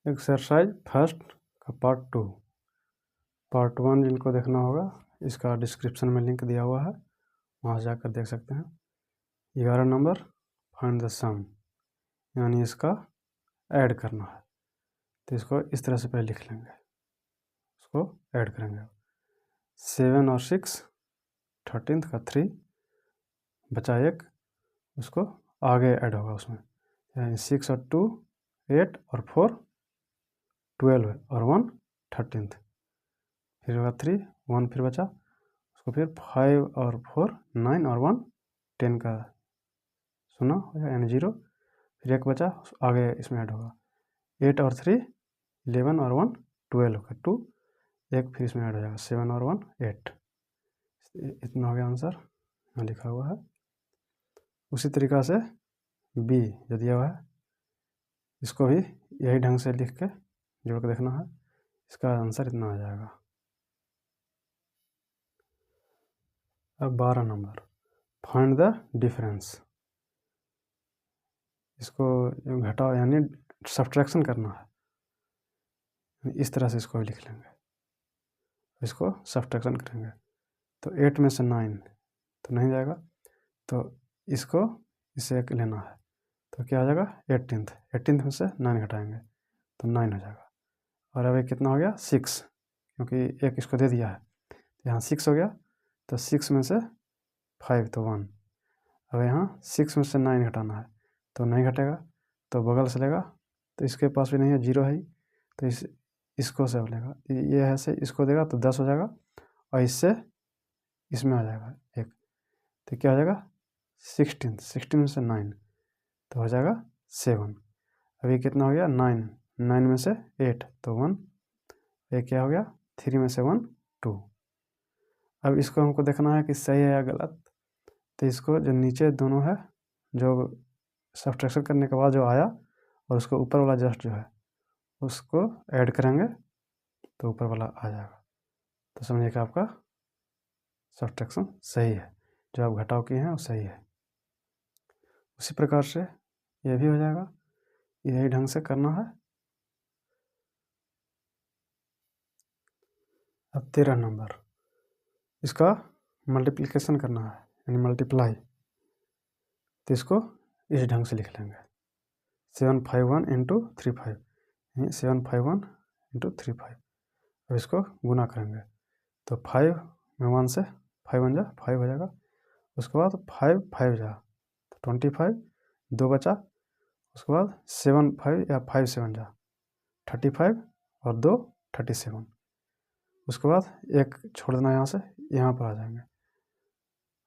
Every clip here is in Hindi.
एक्सरसाइज फर्स्ट का पार्ट 1 जिनको देखना होगा इसका डिस्क्रिप्शन में लिंक दिया हुआ है, वहाँ से जाकर देख सकते हैं। 11 नंबर फाइंड द सम, यानी इसका ऐड करना है। तो इसको इस तरह से पहले लिख लेंगे, उसको ऐड करेंगे। 7 और 6 13 का 3 बचा 1, उसको आगे ऐड होगा उसमें, यानी 6 और 2 8 और 4 12 और 1 13, फिर होगा 3 1 फिर बचा, उसको फिर 5 और 4 9 और 1 10 का 0 हो जाएगा, यानी 0, फिर 1 बचा आगे इसमें ऐड होगा। 8 और 3 11 और 1 12 का 2, 1 फिर इसमें ऐड हो जाएगा, 7 और 1 8। इतना हो गया आंसर, यहाँ लिखा हुआ है। उसी तरीक़ा से बी जो दिया हुआ है, इसको भी यही ढंग से लिख के जोड़ के देखना है, इसका आंसर इतना आ जाएगा। अब 12 नंबर फाइंड द डिफरेंस, इसको घटाओ यानी सब्ट्रैक्शन करना है। इस तरह से इसको भी लिख लेंगे, इसको सब्ट्रैक्शन करेंगे। तो 8 में से 9 तो नहीं जाएगा, तो इसको इससे एक लेना है, तो क्या हो जाएगा 18 में से 9 घटाएंगे तो 9 हो जाएगा। और अभी कितना हो गया 6, क्योंकि एक इसको दे दिया है, तो यहाँ 6 हो गया, तो 6 में से 5 तो 1। अब यहाँ 6 में से 9 घटाना है, तो नहीं घटेगा, तो बगल से लेगा, तो इसके पास भी नहीं है, 0 है ही, तो इसको से लेगा, ये है से इसको देगा तो 10 हो जाएगा, और इससे इसमें आ जाएगा 1, तो क्या हो जाएगा 16 में से 9 तो हो जाएगा 7। अभी कितना हो गया 9 में से 8 तो 1, ये क्या हो गया 3 में से 1 2। अब इसको हमको देखना है कि सही है या गलत, तो इसको जो नीचे दोनों है, जो सब्ट्रैक्शन करने के बाद जो आया और उसको ऊपर वाला जस्ट जो है उसको ऐड करेंगे तो ऊपर वाला आ जाएगा। तो समझिए कि आपका सब्ट्रैक्शन सही है, जो आप घटाव किए हैं वो सही है। उसी प्रकार से ये भी हो जाएगा, यही ढंग से करना है। अब 13 नंबर, इसका मल्टीप्लिकेशन करना है, यानी मल्टीप्लाई, तो इसको इस ढंग से लिख लेंगे, 751 इंटू 35, यानी 751 इंटू 35। अब इसको गुना करेंगे, तो 5 में 1 से 5 बन जा 5 हो जाएगा, उसके बाद 5 5 जा तो 25, 2 बचा, उसके बाद 7 5 या 5 7 जा 35 और 2 37, उसके बाद 1 छोड़ देना यहाँ से, यहाँ पर आ जाएंगे।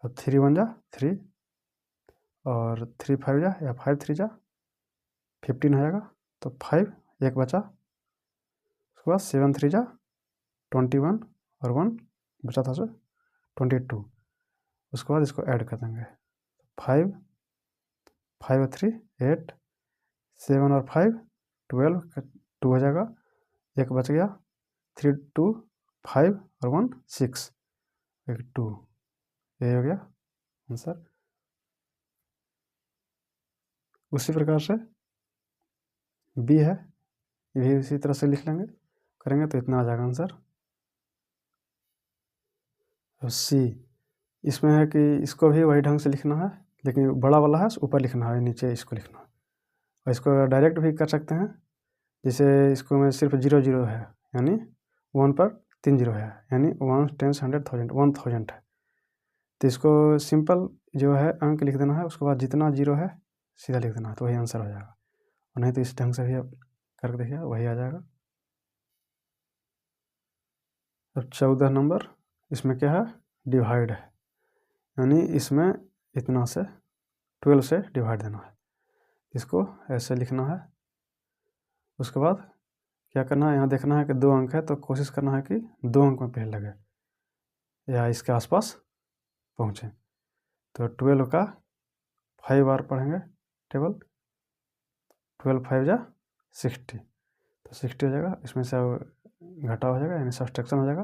अब 3 बन जा 3, और 3 5 जा या 5 3 जा 15 हो जाएगा, तो 5 1 बचा, उसके बाद 7 3 जा 21 और 1 बचा था सो 22, उसके बाद इसको ऐड कर देंगे, 5 5 और 3 8, 7 और 5 12 2 हो जाएगा, 1 बच गया, 3 2 5 और 1 6 1 2, यही हो गया आंसर। उसी प्रकार से बी है, ये भी इसी तरह से लिख लेंगे, करेंगे तो इतना आ जाएगा आंसर। अब सी, इसमें है कि इसको भी वही ढंग से लिखना है, लेकिन बड़ा वाला है ऊपर लिखना है, नीचे इसको लिखना है। और इसको डायरेक्ट भी कर सकते हैं, जैसे इसको में सिर्फ 0 0 है, यानी 1 पर 3 0 है, यानी 1 10 100 1000 1000 है, तो इसको सिंपल जो है अंक लिख देना है, उसके बाद जितना 0 है सीधा लिख देना है, तो वही आंसर हो जाएगा। और नहीं तो इस ढंग से भी आप करके देखिए, वही आ जाएगा। अब 14 नंबर, इसमें क्या है डिवाइड है, यानी इसमें इतना से 12 से डिवाइड देना है, इसको ऐसे लिखना है। उसके बाद क्या करना है, यहाँ देखना है कि 2 अंक है, तो कोशिश करना है कि 2 अंक में पहले लगे या इसके आसपास पहुँचे। तो 12 का 5 बार पढ़ेंगे टेबल, 12 5 जा 60, तो 60 हो जाएगा, इसमें से घटा हो जाएगा, यानी सब्ट्रैक्शन हो जाएगा,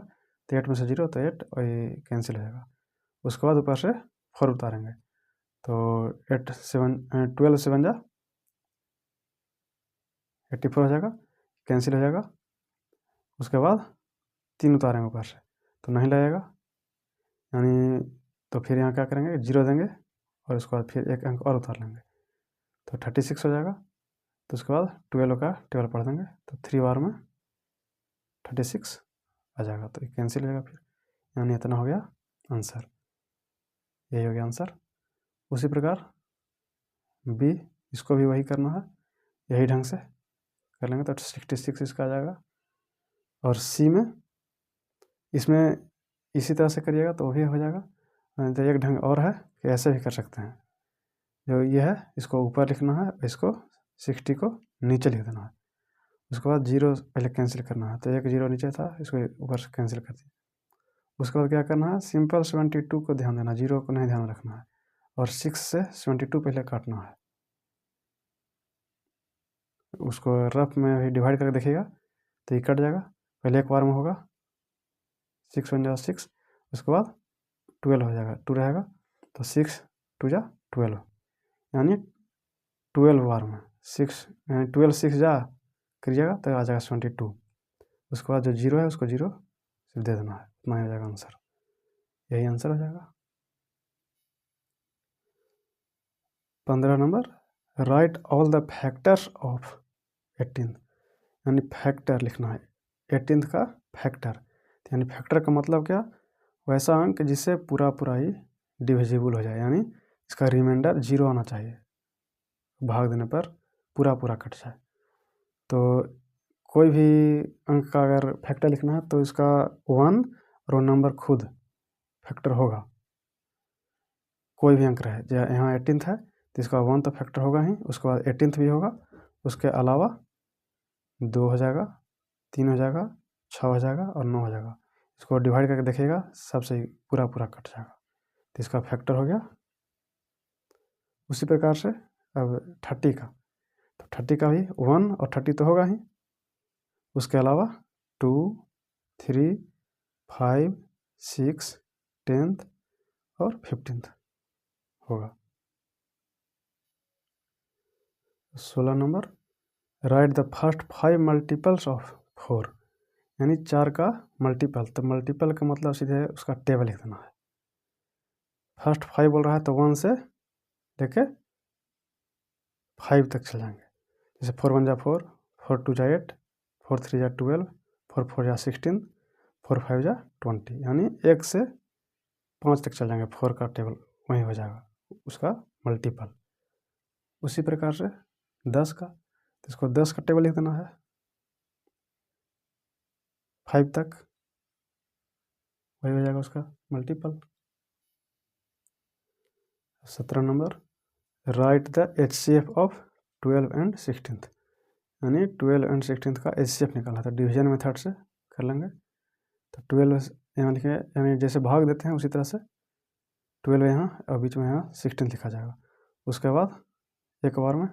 तो 8 में से 0 तो 8 और ये कैंसिल हो जाएगा। उसके बाद ऊपर से 4 उतारेंगे, तो 8 7 12 7 जा 84 हो जाएगा, कैंसिल हो जाएगा। उसके बाद 3 उतारेंगे ऊपर से तो नहीं लगेगा, यानी तो फिर यहाँ क्या करेंगे, 0 देंगे और उसके बाद फिर एक अंक और उतार लेंगे तो 36 हो जाएगा। तो उसके बाद 12 का टेबल पढ़ देंगे तो 3 बार में 36 आ जाएगा, तो कैंसिल हो जाएगा फिर, यानी इतना हो गया आंसर। यही हो गया आंसर। उसी प्रकार बी, इसको भी वही करना है, यही ढंग से कर लेंगे तो 66 इसका आ जाएगा। और सी में, इसमें इसी तरह से करिएगा तो वो भी हो जाएगा। तो एक ढंग और है कि ऐसे भी कर सकते हैं, जो ये है इसको ऊपर लिखना है, इसको 60 को नीचे लिख देना है। उसके बाद 0 पहले कैंसिल करना है, तो एक 0 नीचे था, इसको ऊपर से कैंसिल कर दिया। उसके बाद क्या करना है, सिंपल 72 को ध्यान देना, 0 को नहीं ध्यान रखना है, और 6 से 72 पहले काटना है। उसको रफ में भी डिवाइड करके देखिएगा तो ये कट जाएगा, पहले एक बार में होगा 6 बन जाएगा 6, उसके बाद 12 हो जाएगा, 2 रहेगा तो 6 2 जा 12, यानी 12 बार में 6, 12 6 जा करिएगा तो आ जाएगा 72। उसके बाद जो 0 है उसको 0 सिर्फ दे देना है, इतना ही हो जाएगा आंसर। यही आंसर हो जाएगा। 15 number, right all the factors of 18th, यानी फैक्टर लिखना है 18th का फैक्टर, यानी फैक्टर का मतलब क्या, वैसा अंक जिससे पूरा पूरा ही डिविजिबल हो जाए, यानी इसका रिमाइंडर 0 आना चाहिए, भाग देने पर पूरा पूरा कट जाए। तो कोई भी अंक का अगर फैक्टर लिखना है तो इसका 1 और 1 नंबर खुद फैक्टर होगा, कोई भी अंक रहे, जैसे यहाँ 18th है तो इसका 1 तो फैक्टर होगा ही, उसके बाद 18th भी होगा, उसके अलावा 2 हो जाएगा, 3 हो जाएगा, 6 हो जाएगा और 9 हो जाएगा। इसको डिवाइड करके देखिएगा सबसे पूरा पूरा कट जाएगा, तो इसका फैक्टर हो गया। उसी प्रकार से अब 30 का, तो 30 का भी 1 और 30 तो होगा ही, उसके अलावा 2 3 5 6 10th और 15th होगा। 16 number, right the first 5 multiples of 4, यानी 4 का मल्टीपल, तो मल्टीपल का मतलब सीधे उसका टेबल लिख देना है। फर्स्ट 5 बोल रहा है तो 1 से लेके 5 तक चल जाएंगे, जैसे 4 1 जा 4, 4 2 जा 8, 4 3 जा 12, 4 4 जा 16, 4 5 जा 20, यानी 1 से 5 तक चल जाएंगे, 4 का टेबल वहीं हो जाएगा उसका मल्टीपल। उसी प्रकार से 10 का, तो इसको 10 का टेबल लिख देना है 5 तक, वही हो जाएगा उसका multiple. 17 number, right the HCF of 12 and 16th, यानी 12 एंड 16th का HCF निकालना है, तो डिवीजन मेथड से कर लेंगे। तो 12 यहाँ लिखेंगे, यानी जैसे भाग देते हैं उसी तरह से 12 यहाँ और बीच में यहाँ 16 लिखा जाएगा। उसके बाद एक बार में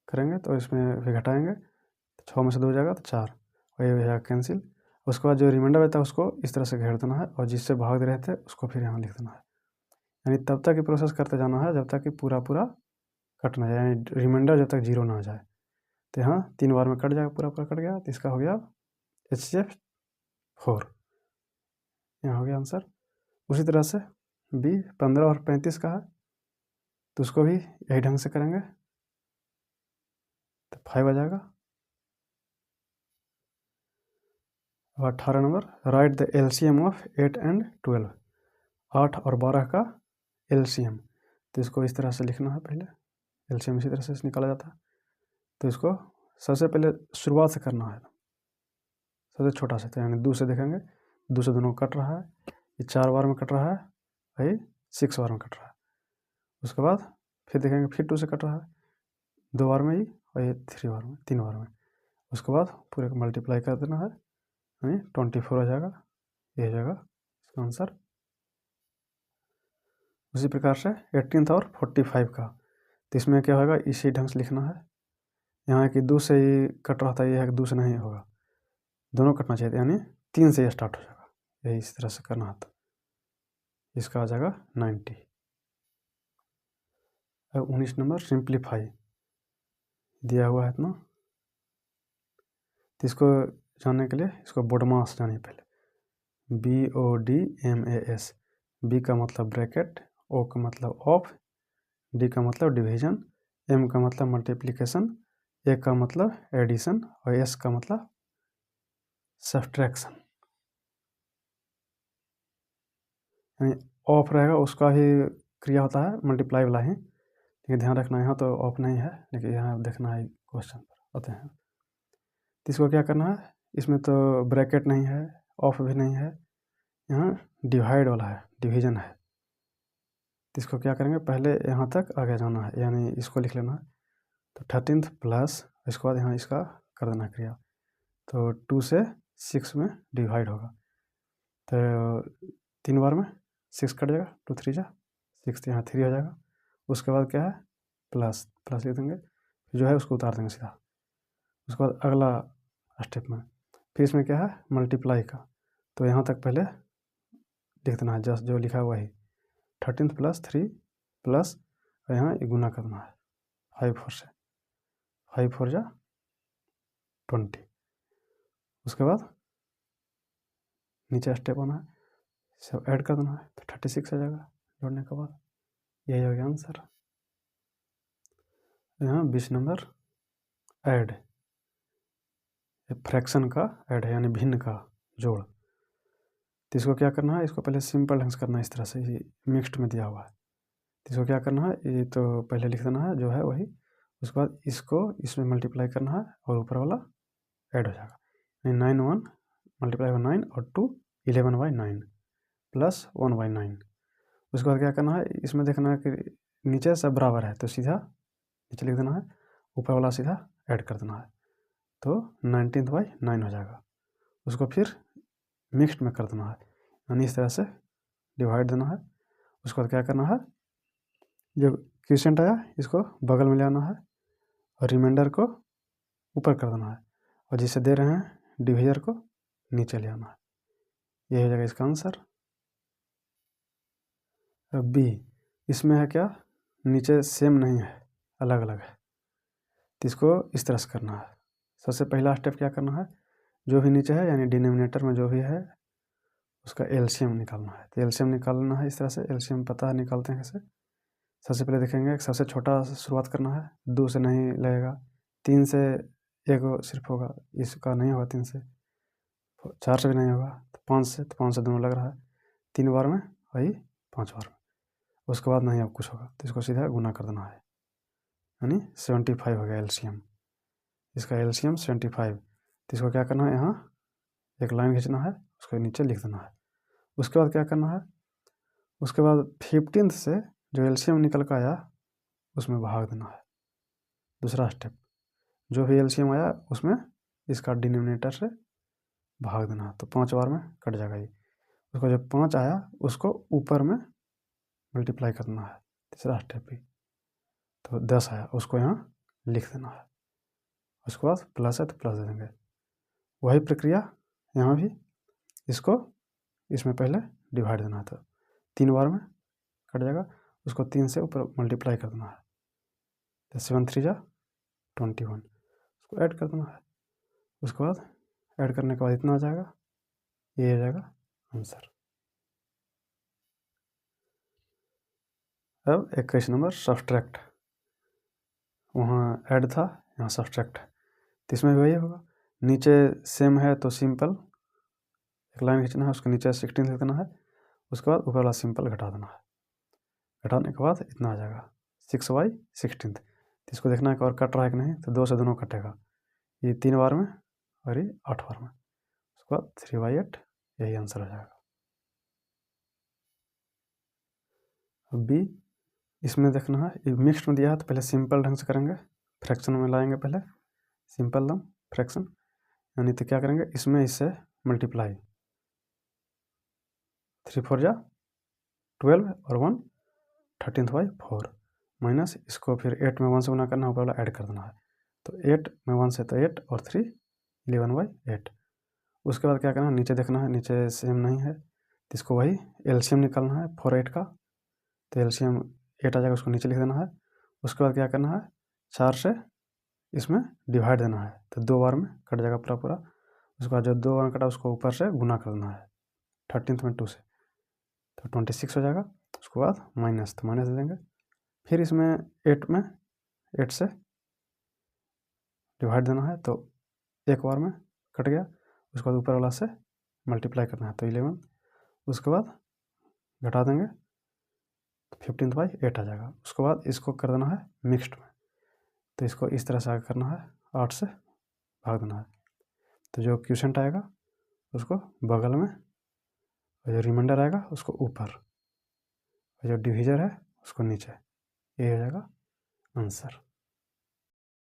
करेंगे तो इसमें भी घटाएंगे, तो 6 में से 2 हो जाएगा तो 4, वही हो जाएगा कैंसिल। उसके बाद जो रिमाइंडर रहता है उसको इस तरह से घेर देना है, और जिससे भाग दे रहे थे उसको फिर यहाँ लिख देना है, यानी तब तक ही प्रोसेस करते जाना है जब तक कि पूरा पूरा कट ना जाए, यानी रिमाइंडर जब तक 0 ना आ जाए। तो यहाँ 3 बार में कट जाएगा, पूरा पूरा कट गया, तो इसका हो गया HCF 4, यहाँ हो गया आंसर। उसी तरह से बी 15 और 35 का है, तो उसको भी यही ढंग से करेंगे, तो 5 आ जाएगा। अब 18 number, right the LCM of 8 and 12, 8 और 12 का LCM, तो इसको इस तरह से लिखना है, पहले LCM इसी तरह से निकाला जाता है। तो इसको सबसे पहले शुरुआत से करना है, सबसे छोटा से, तो यानी 2 से देखेंगे, 2 से दोनों कट रहा है, ये 4 बार में कट रहा है, वही 6 बार में कट रहा है। उसके बाद फिर देखेंगे फिर 2 से कट रहा है, 2 बार में ही, और ये 3 बार में, 3 बार में। उसके बाद पूरे को मल्टीप्लाई कर देना है, यानी 24 हो जाएगा, ये हो जाएगा इसका आंसर। उसी प्रकार से 18th और 45 का, तो इसमें क्या होगा, इसी ढंग से लिखना है। यहाँ कि 2 से ही कट रहा था, ये है कि 2 से नहीं होगा, दोनों कटना चाहिए, यानी 3 से ये स्टार्ट हो जाएगा, यही इस तरह से करना है, तो इसका आ जाएगा 90। अब 19 नंबर, सिंप्लीफाई दिया हुआ है इतना, तो इसको जानने के लिए इसको BODMAS जानिए पहले, BODMAS। B का मतलब ब्रैकेट, O का मतलब ऑफ, D का मतलब डिवीजन, M का मतलब मल्टीप्लिकेशन, A का मतलब एडिशन और S का मतलब सब्ट्रैक्शन। यानी ऑफ रहेगा उसका ही क्रिया होता है, मल्टीप्लाई वाला ही, लेकिन ध्यान रखना यहाँ तो ऑफ नहीं है, लेकिन यहाँ देखना है क्वेश्चन पर आते हैं। तो इसको क्या करना है, इसमें तो ब्रैकेट नहीं है, ऑफ भी नहीं है, यहाँ डिवाइड वाला है, डिवीजन है। तो इसको क्या करेंगे, पहले यहाँ तक आगे जाना है, यानी इसको लिख लेना है। तो 13th प्लस इसके बाद यहाँ इसका कर देना क्रिया, तो 2 से 6 में डिवाइड होगा। तो 3 बार में 6 कट जाएगा, 2 3 जा 6, यहाँ 3 हो जाएगा। उसके बाद क्या है, प्लस प्लस लिख देंगे, जो है उसको उतार देंगे सीधा। उसके बाद अगला स्टेप में फिर इसमें क्या है, मल्टीप्लाई का, तो यहाँ तक पहले लिख देना है, जस्ट जो लिखा है वही 13 प्लस 3 प्लस, और यहाँ गुना करना है 5 4 से, 5 4 जा 20। उसके बाद नीचे स्टेप आना है, सब ऐड कर देना है, तो 36 आ जाएगा जोड़ने के बाद। यही हो गया आंसर। यहाँ 20 नंबर ऐड, फ्रैक्शन का ऐड है, यानी भिन्न का जोड़। तो इसको क्या करना है, इसको पहले सिंपल ढंग से करना है, इस तरह से ही मिक्स्ड में दिया हुआ है। तो इसको क्या करना है, ये तो पहले लिख देना है जो है वही, उसके बाद इसको इसमें मल्टीप्लाई करना है और ऊपर वाला ऐड हो जाएगा, यानी 9 1 मल्टीप्लाई बाई 9 और 2 11/9 प्लस 1/9। उसके बाद क्या करना है, इसमें देखना है कि नीचे सब बराबर है, तो सीधा नीचे लिख देना है, ऊपर वाला सीधा ऐड कर देना है, तो 19/9 हो जाएगा। उसको फिर मिक्स्ड में कर देना है, यानी इस तरह से डिवाइड देना है। उसके बाद क्या करना है, जो क्वेश्चन आया इसको बगल में ले आना है और रिमाइंडर को ऊपर कर देना है, और जिसे दे रहे हैं डिवीजर को नीचे ले आना है। यही हो जाएगा इसका आंसर। अब बी, इसमें है क्या, नीचे सेम नहीं है, अलग अलग है, तो इसको इस तरह से करना है। सबसे पहला स्टेप क्या करना है, जो भी नीचे है यानी डिनोमिनेटर में जो भी है उसका एलसीएम निकालना है। तो एलसीएम निकालना है इस तरह से, एलसीएम पता है निकालते हैं कैसे। सबसे पहले देखेंगे सबसे छोटा शुरुआत करना है, 2 से नहीं लगेगा, 3 से एक सिर्फ होगा, इसका नहीं होगा 3 से, 4 से भी नहीं होगा, तो 5 से, तो 5 से दोनों लग रहा है, 3 बार में वही 5 बार में, उसके बाद नहीं अब कुछ होगा, तो इसको सीधा गुना कर देना है, यानी 75 हो गया एलसीएम। इसका एलसीएम 75। तो इसको क्या करना है, यहाँ एक लाइन खींचना है, उसको नीचे लिख देना है। उसके बाद क्या करना है, उसके बाद 15th से जो एलसीएम निकल कर आया उसमें भाग देना है। दूसरा स्टेप, जो भी एलसीएम आया उसमें इसका डिनोमिनेटर से भाग देना है, तो 5 बार में कट जाएगा ये। उसको जब 5 आया उसको ऊपर में मल्टीप्लाई करना है, तीसरा स्टेप भी, तो 10 आया उसको यहाँ लिख देना है। उसके बाद प्लस है तो प्लस दे देंगे। वही प्रक्रिया यहाँ भी, इसको इसमें पहले डिवाइड देना है, तो 3 बार में कट जाएगा, उसको 3 से ऊपर मल्टीप्लाई कर देना है, तो 7 3 जा 21, उसको ऐड कर देना है। उसके बाद ऐड करने के बाद इतना आ जाएगा, ये आ जाएगा आंसर। अब 21 नंबर सब्सट्रैक्ट, वहाँ ऐड था यहाँ सब्सट्रैक्ट है, तो इसमें भी वही होगा, नीचे सेम है तो सिंपल एक लाइन खींचना है, उसके नीचे 16 लिख देना है, उसके बाद ऊपर वाला सिंपल घटा देना है, घटाने के बाद इतना आ जाएगा 6/16। तो इसको देखना है कि और कट रहा है कि नहीं, तो 2 से दोनों कटेगा, ये 3 बार में और ये 8 बार में, उसके बाद 3/8, यही आंसर हो जाएगा। अब बी, इसमें देखना है ये मिक्स्ड में दिया है, तो पहले सिंपल ढंग से करेंगे, फ्रैक्शन में लाएंगे पहले, सिंपल दम फ्रैक्शन, यानी तो क्या करेंगे, इसमें इससे मल्टीप्लाई, 3 4 जा 12 और 1 13/4 माइनस, इसको फिर 8 में 1 से गुना करना है, ऊपर वाला ऐड कर देना है, तो 8 में 1 से तो 8 और 3 11/8। उसके बाद क्या करना है, नीचे देखना है, नीचे सेम नहीं है, तो इसको वही एलसीएम निकालना है 4 8 का, तो एलसीएम 8 आ जाएगा, उसको नीचे लिख देना है। उसके बाद क्या करना है, 4 से इसमें डिवाइड देना है, तो 2 बार में कट जाएगा पूरा पूरा। उसके बाद जो 2 बार कटा उसको ऊपर से गुना कर देना है 13 में 2 से, तो 26 हो जाएगा। उसके बाद माइनस, तो माइनस दे देंगे। फिर इसमें 8 से डिवाइड देना है, तो एक बार में कट गया। उसके बाद ऊपर वाला से मल्टीप्लाई करना है, तो 11। उसके बाद घटा देंगे तो 15/8 आ जाएगा। उसके बाद इसको कर देना है मिक्स्ड में, तो इसको इस तरह से आगे करना है, 8 से भाग देना है। तो जो क्वोशिएंट आएगा उसको बगल में, और जो रिमाइंडर आएगा उसको ऊपर, और जो डिविजर है उसको नीचे। ये हो जाएगा आंसर।